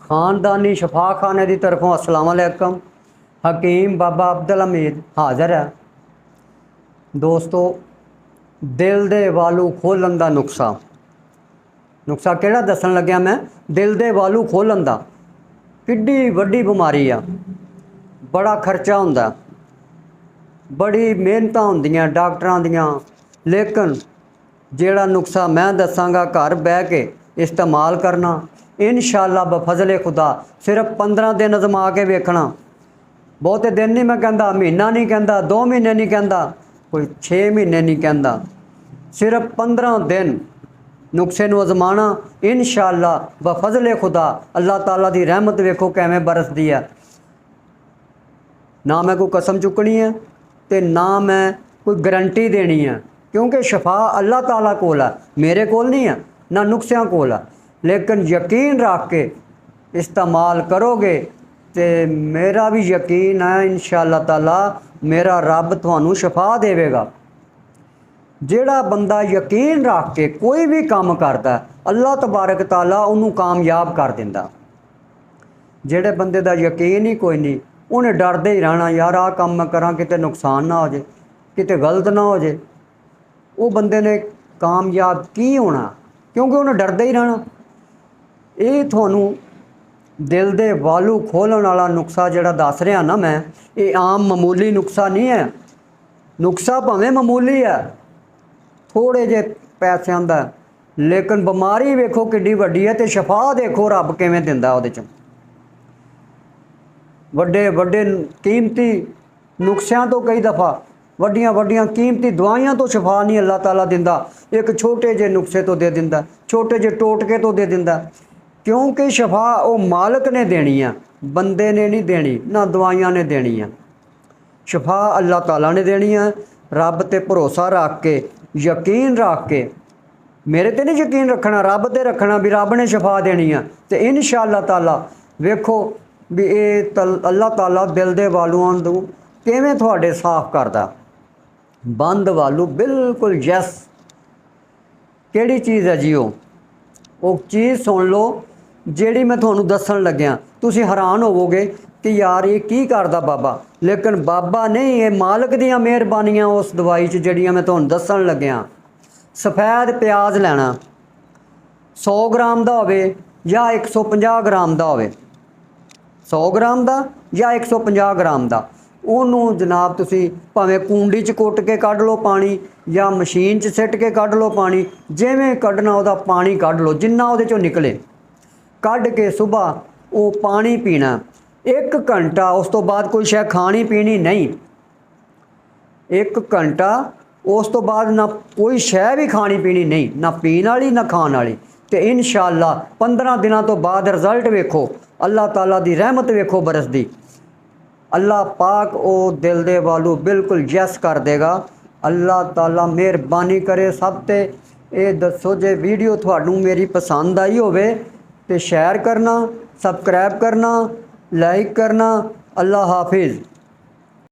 खानदानी शफा खाने की तरफों अस्सलाम वालेकुम। हकीम बाबा अब्दुल हमीद हाज़र है। दोस्तों, दिल दे वालू खोलन का नुस्खा किहड़ा दसन लग्या मैं। दिल दे वालू खोलन का किड्डी वड्डी बीमारी आ, बड़ा खर्चा हुंदा, बड़ी मेहनत होंदियां डॉक्टरां दियां, लेकिन जिहड़ा नुस्खा मैं दसांगा घर बह के इस्तेमाल करना, इंशाअल्लाह बफजले खुदा सिर्फ 15 दिन अजमा के वेखना। बहुते दिन नहीं मैं कहता, महीना नहीं कहता, 2 महीने नहीं कहता, कोई 6 महीने नहीं कहता, सिर्फ 15 दिन नुस्खे नूं अजमाना। इंशाअल्लाह बफजले खुदा अल्लाह ताला दी रहमत वेखो किवें बरसदी है। ना मैं कोई कसम चुकनी है तो ना मैं कोई गारंटी देनी है, क्योंकि शफा अल्लाह ताला कोल है, मेरे कोल नहीं है, ना नुस्खियां कोल है। लेकिन यकीन रख के इस्तेमाल करोगे तो मेरा भी यकीन है इंशाअल्लाह ताला मेरा रब तुहानू शफा देवेगा। जिहड़ा बंदा यकीन रख के कोई भी काम करता है, अल्लाह तबारक ताला उन्होंने कामयाब कर दिंदा। जिहड़े बंदे दा यकीन ही कोई नहीं, उन्हें डरदे ही रहना, यार आ काम मैं करा किते नुकसान ना हो जाए, किते गलत ना हो जाए, वो बंदे ने कामयाब की होना, क्योंकि उन्हें डरदे ही रहना। ये थानू दिल दे वालू खोलन वाला नुस्खा जिहड़ा दस रहा ना मैं, ये आम मामूली नुस्खा नहीं है। नुस्खा भावें मामूली है, थोड़े जे पैसों का, लेकिन बीमारी वेखो किड्डी वड्डी है, तो शफा देखो रब किवें दिंदा उहदे च। वड्डे वड्डे कीमती नुस्खियां तो कई दफ़ा वड्डियां वड्डियां कीमती दवाइयां तो शफा नहीं अल्लाह ताला दिंदा, एक छोटे जे नुस्खे तो दे दिंदा, छोटे जे टोटके तो दे दिंदा। क्योंकि शफा वो मालिक ने देनी है, बंदे ने नहीं देनी, ना दवाइयां ने देनी है। शफा अल्लाह ताला ने देनी है। रब ते भरोसा रख के, यकीन रख के, मेरे ते नहीं यकीन रखना, रब ते रखना भी रब ने शफा देनी है। तो इंशाअल्लाह ताला वेखो भी ये अल्लाह ताला दिल दे वालूआं नूं किवें तुहाडे साफ करदा। बंद वालू बिल्कुल यस किहड़ी चीज़ है जी, वो चीज़ सुन लो जिहड़ी मैं तुहानूं दस्सण लग्या। तुसीं हैरान होवोगे कि यार ये की करदा बाबा, लेकिन बाबा नहीं, ये मालिक दियां मेहरबानियां उस दवाई च जिहड़ियां मैं तुहानूं दस्सण लग्या। सफ़ैद प्याज लैना, 100 ग्राम का होवे या 150 ग्राम का होवे, 100 ग्राम का या 150 ग्राम का, ਉਹਨੂੰ जनाब ਤੁਸੀਂ ਭਾਵੇਂ ਕੂੰਡੀ 'ਚ ਕੁੱਟ ਕੇ ਕੱਢ ਲਓ ਪਾਣੀ, ਜਾਂ ਮਸ਼ੀਨ 'ਚ ਸਿੱਟ ਕੇ ਕੱਢ ਲਓ ਪਾਣੀ, ਜਿਵੇਂ ਕੱਢਣਾ ਉਹਦਾ ਪਾਣੀ ਕੱਢ ਲਓ, ਜਿੰਨਾ ਉਹਦੇ 'ਚੋਂ ਨਿਕਲੇ ਕੱਢ ਕੇ ਸੁਬਾਹ ਉਹ ਪਾਣੀ ਪੀਣਾ 1 ਘੰਟਾ। ਉਸ ਤੋਂ ਬਾਅਦ ਕੋਈ ਸ਼ੈ ਖਾਣੀ ਪੀਣੀ ਨਹੀਂ, 1 ਘੰਟਾ ਉਸ ਤੋਂ ਬਾਅਦ ਨਾ ਕੋਈ ਸ਼ੈ ਵੀ ਖਾਣੀ ਪੀਣੀ ਨਹੀਂ, ਨਾ ਪੀਣ ਵਾਲੀ ਨਾ ਖਾਣ वाली। तो इंशाअल्लाह 15 दिनों तो बाद रिजल्ट वेखो, अल्लाह ताला दी रहमत वेखो बरसदी। अल्लाह पाक ओ दिल दे वालू बिल्कुल यस कर देगा। अल्लाह ताला मेहरबानी करे सब ते। ये दसो जे वीडियो तुहानू मेरी पसंद आई होवे तो शेयर करना, सबसक्राइब करना, लाइक करना। अल्लाह हाफिज़।